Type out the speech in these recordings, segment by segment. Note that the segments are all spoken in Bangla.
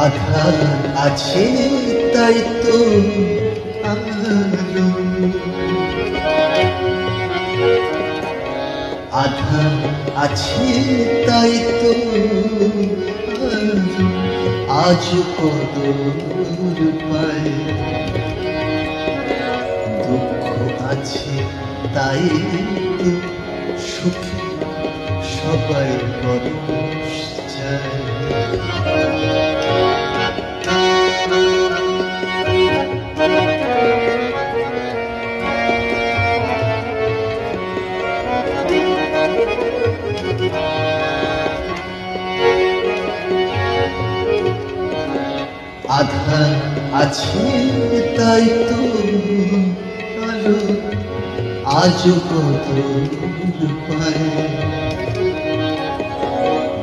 আধার আছে তাই তো আলো, আধার আছে তাই তো আলো, আজ কদর পায়। দুঃখ আছে তাই তো সুখী সবাই পরশ চায়। আধার আছে তাই তো আলো, আজ কদর পায়।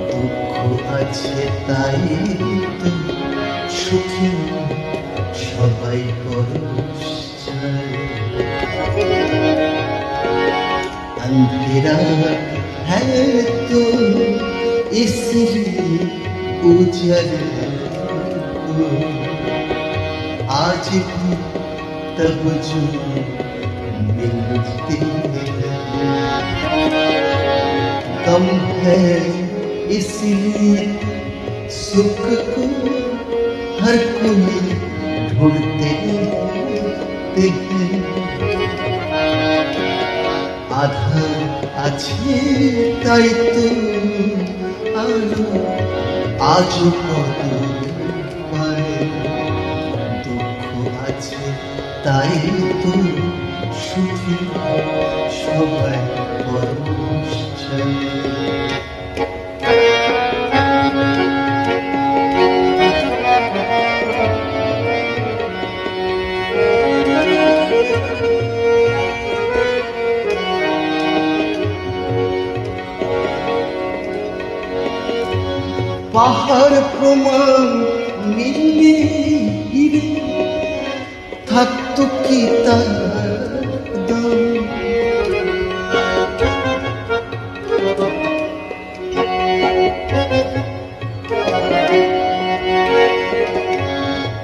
দুঃখ আছে তাই তো সুখী সবাই পরশ চায়। अंधेरा है तो इसलिए उजल को आज भी तब जो मिलते हैं। गम है इसलिए सुख को हर कोई ढूंढते हैं। আধার আছে তাই তো আলো, আজ কদর পায়। দুঃখ আছে তাই তো সুখী সবাই পরশ চায়। পাহাড় প্রমাণ মিললে হিরে থাকতো কি তার দাম।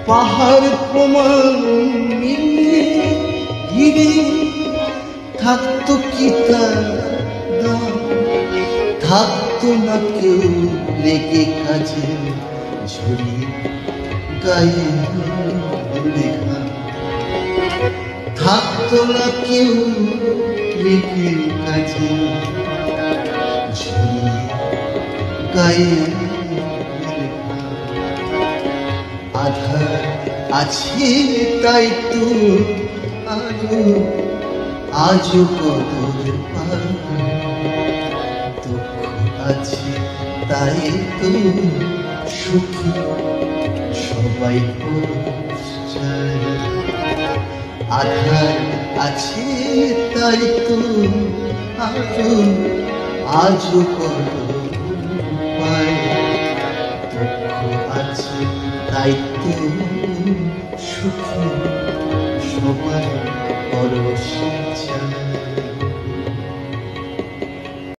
পাহাড় প্রমাণ মিললে হিরে থাকতো কি তার দাম। থাকতো না কেউ লেগে কাজে ঝরিয়ে গায়ে লেখা। থাকতো না কেউ লেগে কাজে ঝরিয়ে গায়ে লেখা। আধার আছে তাই তো আলো, আজ কদর পায়। আছে তাই তো সুখী সবাই পরশ চায়। আধার আছে তাই তো আলো, আজ কদর পায়। দুঃখ আছে তাই তো সুখী সবাই পরশ চায়।